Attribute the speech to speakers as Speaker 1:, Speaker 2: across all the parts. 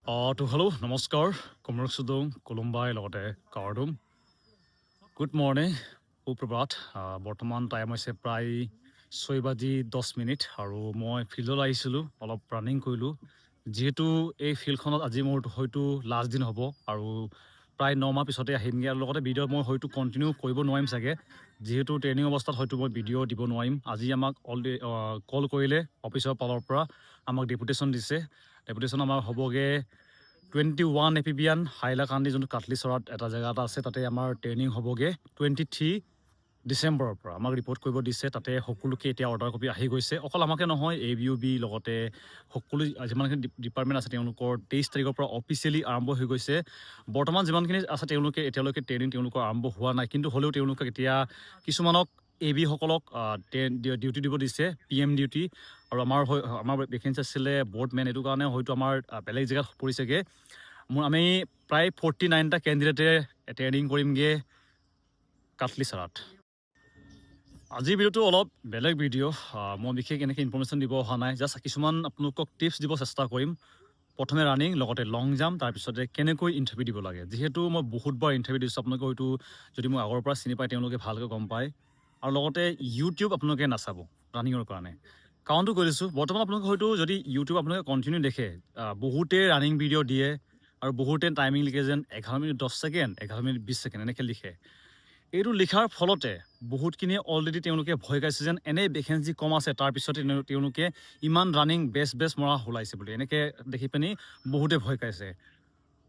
Speaker 1: Hello' নমস্কাৰ কমৰক চুদং কোলম্বাই লগতে কাৰ্ডুম good morning সুপ্ৰভাত বৰ্তমান টাইম হৈছে প্ৰায় 6:10 আৰু মই ফিল্ডত আহিছিলোঁ অলপ ৰানিং কৰিলোঁ যিহেতু এই ফিল্ডখনত আজি মোৰ হয়তো লাষ্ট দিন হ'ব আৰু প্ৰায় 9 মাহ পিছতে আহিমগৈ আৰু লগতে ভিডিঅ' মই হয়তো কণ্টিনিউ কৰিব নোৱাৰিম চাগে যিহেতু ট্ৰেইনিং অৱস্থাত হয়তো মই ভিডিঅ' দিব নোৱাৰিম আজি আমাক অলৰেডি কল কৰিলে অফিচৰ ফালৰ পৰা আমাক ডেপুটেশ্যন দিছে ডেপুটেশ্যন আমাৰ হ'বগৈ 21 এপিবিয়ান হাইলাকান্দি যোনটো কাটলিচৰাত এটা জেগা এটা আছে তাতে আমাৰ ট্ৰেইনিং হ'বগৈ 23 ডিচেম্বৰৰ পৰা আমাক ৰিপৰ্ট কৰিব দিছে তাতে সকলোকে এতিয়া অৰ্ডাৰ কপি আহি গৈছে অকল আমাকে নহয় ABUB লগতে সকলো যিমানখিনি ডিপাৰ্টমেণ্ট আছে তেওঁলোকৰ 23 তাৰিখৰ পৰা অফিচিয়েলি আৰম্ভ হৈ গৈছে বৰ্তমান যিমানখিনি আছে তেওঁলোকে এতিয়ালৈকে ট্ৰেইনিং তেওঁলোকৰ আৰম্ভ হোৱা নাই কিন্তু হ'লেও তেওঁলোকক এতিয়া কিছুমানক AB সকলক ডিউটি দিব দিছে PM ডিউটি আৰু আমাৰ ভেকেঞ্চি আছিলে বৰ্ডমেন এইটো কাৰণে হয়তো আমাৰ বেলেগ জেগাত পৰিছেগৈ আমি প্ৰায় 49টা কেণ্ডিডেটে ট্ৰেইনিং কৰিমগৈ কাটলিচৰাত আজিৰ ভিডিঅ'টো অলপ বেলেগ ভিডিঅ' মই বিশেষ এনেকৈ ইনফৰ্মেশ্যন দিব অহা নাই জাষ্ট কিছুমান আপোনালোকক টিপছ দিব চেষ্টা কৰিম প্ৰথমে ৰানিং লগতে লং জাম্প তাৰপিছতে কেনেকৈ ইণ্টাৰভিউ দিব লাগে যিহেতু মই বহুতবাৰ ইণ্টাৰভিউ দিছোঁ আপোনালোকে হয়তো যদি মই আগৰ পৰা চিনি পায় তেওঁলোকে ভালকৈ গম পায় আৰু লগতে ইউটিউব আপোনালোকে নাচাব ৰানিঙৰ কাৰণে কাৰণটো কৈ দিছোঁ বৰ্তমান আপোনালোকে হয়তো যদি ইউটিউব আপোনালোকে কণ্টিনিউ দেখে বহুতে ৰানিং ভিডিঅ' দিয়ে আৰু বহুতে টাইমিং লিখে যেন 11 মিনিট 10 ছেকেণ্ড 11 মিনিট 20 ছেকেণ্ড এনেকৈ লিখে এইটো লিখাৰ ফলতে বহুতখিনি অলৰেডি তেওঁলোকে ভয় খাইছে যেন এনেই ভেকেঞ্চি কম আছে তাৰপিছতে তেওঁলোকে ইমান ৰানিং বেছ মৰা ওলাইছে বুলি এনেকৈ দেখি পিনি বহুতে ভয় খাইছে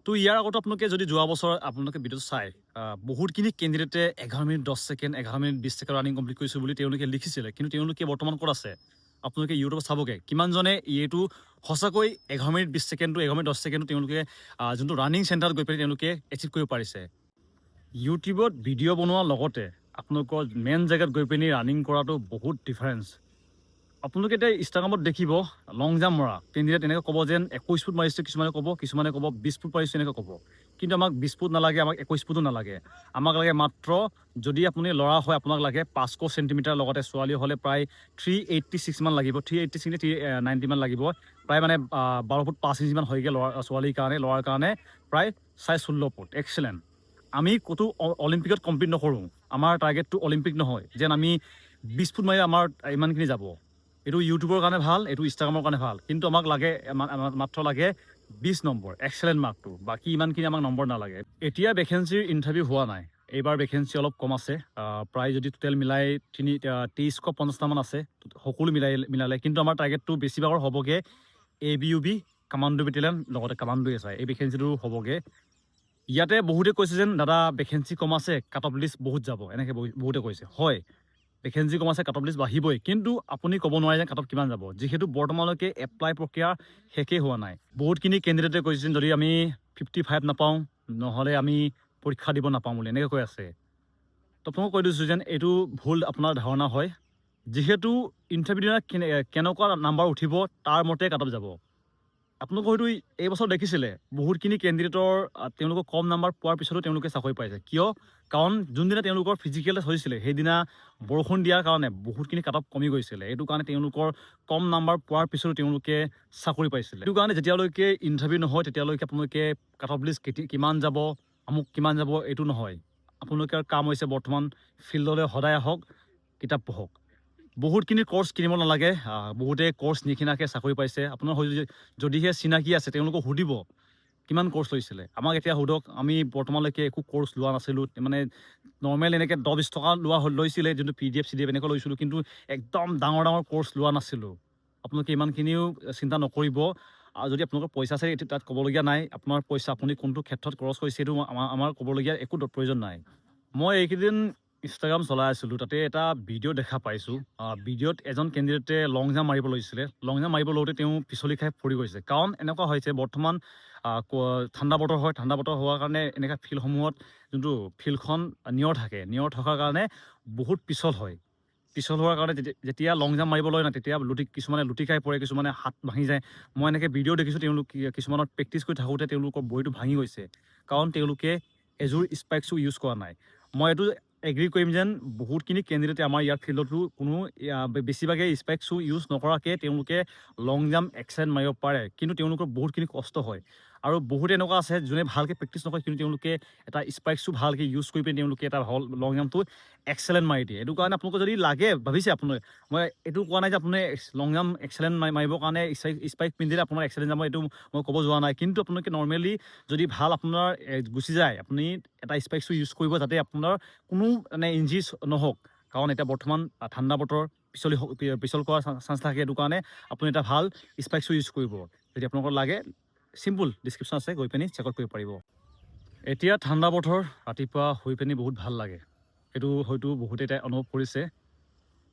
Speaker 1: তো ইয়াৰ আগতো আপোনালোকে যদি যোৱা বছৰ আপোনালোকে ভিডিঅ'টো চাই বহুতখিনি কেণ্ডিডেটে 11 minute 10 second 11 minute 20 second running complete কৰিছোঁ বুলি তেওঁলোকে লিখিছিলে কিন্তু তেওঁলোকে বৰ্তমান ক'ত আছে আপোনালোকে ইউটিউবত চাবগৈ কিমানজনে এইটো সঁচাকৈ 11 মিনিট 20 ছেকেণ্ডটো 11 মিনিট 10 ছেকেণ্ডটো তেওঁলোকে যোনটো ৰানিং চেণ্টাৰত গৈ পেলাই তেওঁলোকে এচিভ কৰিব পাৰিছে ইউটিউবত ভিডিঅ' বনোৱাৰ লগতে আপোনালোকৰ মেইন জেগাত গৈ পিনি ৰানিং কৰাটো বহুত ডিফাৰেঞ্চ আপোনালোকে এতিয়া ইনষ্টাগ্ৰামত দেখিব লং জাম্প মৰা কেণ্ডিডেট এনেকৈ ক'ব যেন 21 ফুট মাৰিছোঁ কিছুমানে ক'ব 20 ফুট পাৰিছোঁ এনেকৈ ক'ব কিন্তু আমাক 20 ফুট নালাগে আমাক 21 ফুটো নালাগে আমাক লাগে মাত্ৰ যদি আপুনি ল'ৰা হয় আপোনাক লাগে 500 চেণ্টিমিটাৰ লগতে ছোৱালী হ'লে প্ৰায় 386 মান লাগিব 386 390 মান লাগিব প্ৰায় মানে 12 ফুট 5 ইঞ্চিমান হয়গৈ ছোৱালীৰ কাৰণে প্ৰায় 16 ফুট এক্সেলেণ্ট আমি ক'তো অলিম্পিকত কম্পিট নকৰোঁ আমাৰ টাৰ্গেটটো অলিম্পিক নহয় যেন আমি 20 ফুট মাৰি আমাৰ ইমানখিনি যাব এইটো ইউটিউবৰ কাৰণে ভাল এইটো ইনষ্টাগ্ৰামৰ কাৰণে ভাল কিন্তু আমাক লাগে মাত্ৰ লাগে 20 নম্বৰ এক্সেলেণ্ট মাৰ্কটো বাকী ইমানখিনি আমাক নম্বৰ নালাগে এতিয়া ভেকেঞ্চিৰ ইণ্টাৰভিউ হোৱা নাই এইবাৰ ভেকেঞ্চি অলপ কম আছে প্ৰায় যদি টোটেল মিলাই 2350মান আছে সকলো মিলালে কিন্তু আমাৰ টাৰ্গেটটো বেছিভাগৰ হ'বগৈ ABUB কামাণ্ডো বেটেলিয়ন লগতে কামাণ্ডো SI এই ভেকেঞ্চিটো হ'বগৈ ইয়াতে বহুতে কৈছে যেন দাদা ভেকেঞ্চি কম আছে কাট অফ লিষ্ট বহুত যাব এনেকৈ বহুতে কৈছে হয় ভেকেঞ্চি কম আছে কাট অফ লিষ্ট বাঢ়িবই কিন্তু আপুনি ক'ব নোৱাৰে যে কাট অফ কিমান যাব যিহেতু বৰ্তমানলৈকে এপ্লাই প্ৰক্ৰিয়া শেষেই হোৱা নাই বহুতখিনি কেণ্ডিডেটে কৈছে যেন যদি আমি 55 নাপাওঁ নহ'লে আমি পৰীক্ষা দিব নাপাওঁ বুলি এনেকৈ কৈ আছে তো আপোনাক কৈ দিছোঁ যেন এইটো ভুল আপোনাৰ ধাৰণা হয় যিহেতু ইণ্টাৰভিউ দিনা কেনেকুৱা নাম্বাৰ উঠিব তাৰ মতে কাট অফ যাব আপোনালোকে হয়তো এই বছৰ দেখিছিলে বহুতখিনি কেণ্ডিডেটৰ তেওঁলোকক কম নাম্বাৰ পোৱাৰ পিছতো তেওঁলোকে চাকৰি পাইছে কিয় কাৰণ যোনদিনা তেওঁলোকৰ ফিজিকেল হৈছিলে সেইদিনা বৰষুণ দিয়াৰ কাৰণে বহুতখিনি কাট অফ কমি গৈছিলে এইটো কাৰণে তেওঁলোকৰ কম নাম্বাৰ পোৱাৰ পিছতো তেওঁলোকে চাকৰি পাইছিলে এইটো কাৰণে যেতিয়ালৈকে ইণ্টাৰভিউ নহয় তেতিয়ালৈকে আপোনালোকে কাট অফ লিষ্ট কিমান যাব আমুক কিমান যাব এইটো নহয় আপোনালোকৰ কাম হৈছে বৰ্তমান ফিল্ডলৈ সদায় আহক কিতাপ পঢ়ক বহুতখিনি কোৰ্চ কিনিব নালাগে বহুতে কোৰ্চ নিকিনাকৈ চাকৰি পাইছে আপোনাৰ যদিহে চিনাকি আছে তেওঁলোকক সুধিব কিমান কোৰ্চ লৈছিলে আমাক এতিয়া সোধক আমি বৰ্তমানলৈকে একো কোৰ্চ লোৱা নাছিলোঁ মানে নৰ্মেল এনেকৈ 10-20 টকা লৈছিলে যোনটো PDF CDF এনেকৈ লৈছিলোঁ কিন্তু একদম ডাঙৰ কোৰ্চ লোৱা নাছিলোঁ আপোনালোকে ইমানখিনিও চিন্তা নকৰিব আৰু যদি আপোনালোকৰ পইচা আছে এইটো তাত ক'বলগীয়া নাই আপোনাৰ পইচা আপুনি কোনটো ক্ষেত্ৰত খৰচ কৰিছে সেইটো আমাৰ ক'বলগীয়া একো প্ৰয়োজন নাই মই এইকেইদিন ইনষ্টাগ্ৰাম চলাই আছিলোঁ তাতে এটা ভিডিঅ' দেখা পাইছোঁ ভিডিঅ'ত এজন কেণ্ডিডেটে লং জাম্প মাৰিব লৈছিলে লং জাম্প মাৰিব লওঁতে তেওঁ পিছলি খাই পৰি গৈছে কাৰণ এনেকুৱা হৈছে বৰ্তমান ঠাণ্ডা বতৰ হয় ঠাণ্ডা বতৰ হোৱাৰ কাৰণে এনেকুৱা ফিল্ডসমূহত যোনটো ফিল্ডখন নিয়ৰ থকাৰ কাৰণে বহুত পিছল হোৱাৰ কাৰণে যেতিয়া লং জাম্প মাৰিব লয় না তেতিয়া কিছুমানে লুটি খাই পৰে কিছুমানে হাত ভাঙি যায় মই এনেকৈ ভিডিঅ' দেখিছোঁ তেওঁলোক কিছুমানত প্ৰেক্টিছ কৰি থাকোঁতে তেওঁলোকৰ ভৰিটো ভাঙি গৈছে কাৰণ তেওঁলোকে এযোৰ স্পাইক শ্বু ইউজ কৰা নাই মই এইটো এগ্ৰি কৰিম যেন বহুতখিনি কেণ্ডিডেটে আমাৰ ইয়াৰ ফিল্ডতো কোনো বেছিভাগে স্পাইক শ্বু ইউজ নকৰাকৈ তেওঁলোকে লং জাম্প এক্সেণ্ট মাৰিব পাৰে কিন্তু তেওঁলোকৰ বহুতখিনি কষ্ট হয় আৰু বহুত এনেকুৱা আছে যোনে ভালকৈ প্ৰেক্টিছ নকৰে কিন্তু তেওঁলোকে এটা স্পাইকছটো ভালকৈ ইউজ কৰি পিনি তেওঁলোকে এটা ভাল লং জাম্পটো এক্সেলেণ্ট মাৰি দিয়ে। এইটো কাৰণে আপোনালোকে যদি লাগে ভাবিছে আপোনালোকে, মই এইটো কোৱা নাই যে আপুনি লং জাম্প এক্সেলেণ্ট মাৰিবৰ কাৰণে স্পাইক পিন্ধিলে আপোনাৰ এক্সেলেণ্ট যাব, এইটো মই ক'ব যোৱা নাই। কিন্তু আপোনালোকে নৰ্মেলি যদি ভাল আপোনাৰ গুচি যায়, আপুনি এটা স্পাইকছটো ইউজ কৰিব যাতে আপোনাৰ কোনো মানে ইঞ্জিজ নহওক, কাৰণ এতিয়া বৰ্তমান ঠাণ্ডা বতৰ, পিছল কৰাৰ চান্স থাকে। সেইটো কাৰণে আপুনি এটা ভাল স্পাইকছটো ইউজ কৰিব। যদি আপোনালোকৰ লাগে চিম্পুল ডিছক্ৰিপশ্যন আছে, গৈ পিনি চেক আউট কৰিব পাৰিব। এতিয়া ঠাণ্ডা বতৰ, ৰাতিপুৱা শুই পিনি বহুত ভাল লাগে, সেইটো হয়তো বহুতে এতিয়া অনুভৱ কৰিছে।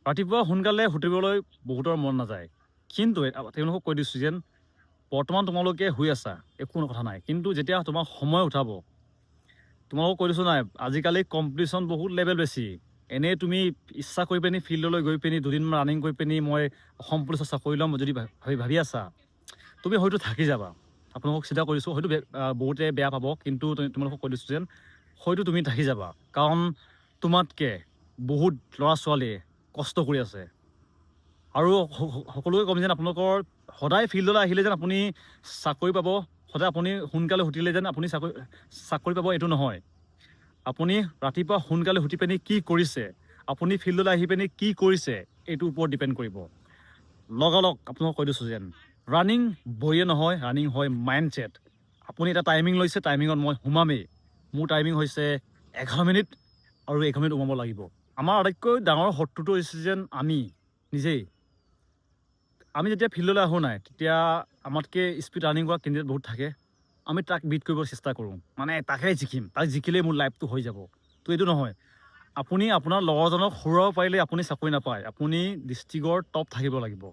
Speaker 1: ৰাতিপুৱা সোনকালে উঠিবলৈ বহুতৰ মন নাযায়, কিন্তু তেওঁলোকক কৈ দিছোঁ যেন বৰ্তমান তোমালোকে শুই আছা, একো কথা নাই, কিন্তু যেতিয়া তোমাৰ সময় উঠাব, তোমালোকক কৈ দিছোঁ নাই, আজিকালি কম্পিটিশ্যন বহুত লেভেল বেছি। এনেই তুমি ইচ্ছা কৰি পিনি ফিল্ডলৈ গৈ পিনি দুদিনমান ৰানিং কৰি পিনি মই অসম পুলিচৰ চাকৰি ল'ম যদি ভাবি আছা, তুমি হয়তো থাকি যাবা। আপোনালোকক চিন্তা কৰিছোঁ, হয়তো বহুতে বেয়া পাব, কিন্তু তোমালোকক কৈ দিছোঁ যেন হয়তো তুমি থাকি যাবা, কাৰণ তোমাতকৈ বহুত ল'ৰা ছোৱালীয়ে কষ্ট কৰি আছে। আৰু সকলোকে ক'ম যেন আপোনালোকৰ সদায় ফিল্ডলৈ আহিলে যেন আপুনি চাকৰি পাব, সদায় আপুনি সোনকালে উঠিলে যেন আপুনি চাকৰি পাব, এইটো নহয়। আপুনি ৰাতিপুৱা সোনকালে উঠি পিনি কি কৰিছে, আপুনি ফিল্ডলৈ আহি পিনি কি কৰিছে, এইটোৰ ওপৰত ডিপেণ্ড কৰিব। লগালগ আপোনালোকক কৈ দিছোঁ যেন ৰানিং বহিয়ে নহয়, ৰানিং হয় মাইণ্ড ছেট। আপুনি এটা টাইমিং লৈছে, টাইমিঙত মই সোমামেই। মোৰ টাইমিং হৈছে 11 মিনিট, আৰু 11 মিনিট সোমাব লাগিব। আমাৰ আটাইতকৈ ডাঙৰ শত্ৰুটো হৈছে যেন আমি নিজেই। আমি যেতিয়া ফিল্ডলৈ আহোঁ নাই, তেতিয়া আমাতকৈ স্পীড ৰানিং কৰা কেণ্ডিডেট বহুত থাকে। আমি তাক বিট কৰিব চেষ্টা কৰোঁ, মানে তাকে জিকিম, তাক জিকিলেই মোৰ লাইফটো হৈ যাব। তো এইটো নহয়। আপুনি আপোনাৰ লগৰজনক হৰুৱাব পাৰিলে আপুনি চাকৰি নাপায়, আপুনি ডিষ্ট্ৰিক্টৰ টপ থাকিব লাগিব।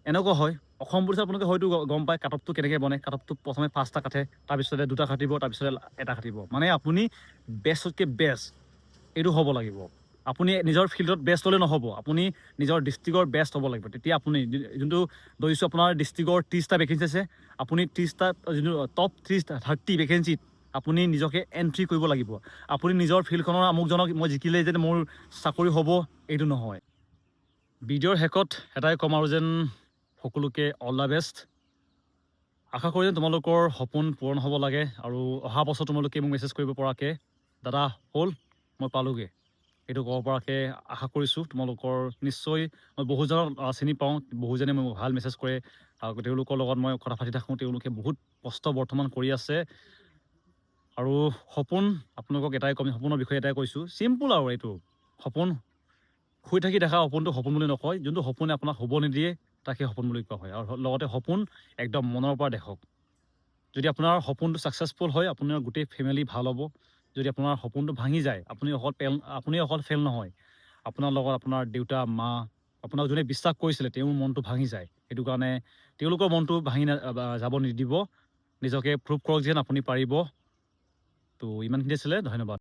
Speaker 1: এনেকুৱা হয়, অসম পুলিচত আপোনালোকে হয়তো গম পায় কাটঅফটো কেনেকৈ বনে। কাটঅফটো প্ৰথমে 5টা কাটে, তাৰপিছতে 2টা কাটিব, তাৰপিছতে এটা কাটিব। মানে আপুনি বেষ্টতকৈ বেষ্ট এইটো হ'ব লাগিব। আপুনি নিজৰ ফিল্ডত বেষ্ট হ'লে নহ'ব, আপুনি নিজৰ ডিষ্ট্ৰিক্টৰ বেষ্ট হ'ব লাগিব। তেতিয়া আপুনি যোনটো দৌৰিছোঁ, আপোনাৰ ডিষ্ট্ৰিক্টৰ 30টা ভেকেঞ্চি আছে, আপুনি 30টা যোনটো টপ 30 ভেকেঞ্চিত আপুনি নিজকে এণ্ট্ৰি কৰিব লাগিব। আপুনি নিজৰ ফিল্ডখনৰ আমুকজনক মই জিকিলেই যেন মোৰ চাকৰি হ'ব, এইটো নহয়। ভিডিঅ'ৰ শেষত এটাই ক'ম আৰু যেন সকলোকে অল দ্য বেষ্ট। আশা কৰোঁ যেন তোমালোকৰ সপোন পূৰণ হ'ব লাগে, আৰু অহা বছৰ তোমালোকে মোক মেছেজ কৰিব পৰাকৈ দাদা হ'ল, মই পালোঁগৈ, সেইটো ক'ব পৰাকৈ আশা কৰিছোঁ। তোমালোকৰ নিশ্চয় মই বহুজনক চিনি পাওঁ, বহুজনে মোক ভাল মেছেজ কৰে, তেওঁলোকৰ লগত মই কথা পাতি থাকোঁ। তেওঁলোকে বহুত কষ্ট বৰ্তমান কৰি আছে, আৰু সপোন আপোনালোকক এটাই ক'ম, সপোনৰ বিষয়ে এটাই কৈছোঁ, চিম্পুল আৰু এইটো সপোন শুই থাকি দেখা সপোনটো সপোন বুলি নকয়, যোনটো সপোনে আপোনাক হ'ব নিদিয়ে তাকে সপোন বুলি কোৱা হয়। আৰু লগতে সপোন একদম মনৰ পৰা দেখক। যদি আপোনাৰ সপোনটো ছাকচেছফুল হয়, আপোনাৰ গোটেই ফেমিলি ভাল হ'ব। যদি আপোনাৰ সপোনটো ভাঙি যায়, আপুনি অকল ফেইল নহয়, আপোনাৰ লগত আপোনাৰ দেউতা মা, আপোনাক যোনে বিশ্বাস কৰিছিলে তেওঁৰ মনটো ভাঙি যায়। সেইটো কাৰণে তেওঁলোকৰ মনটো ভাঙি যাব নিদিব, নিজকে প্ৰুভ কৰক যেন আপুনি পাৰিব। তো ইমানখিনি আছিলে, ধন্যবাদ।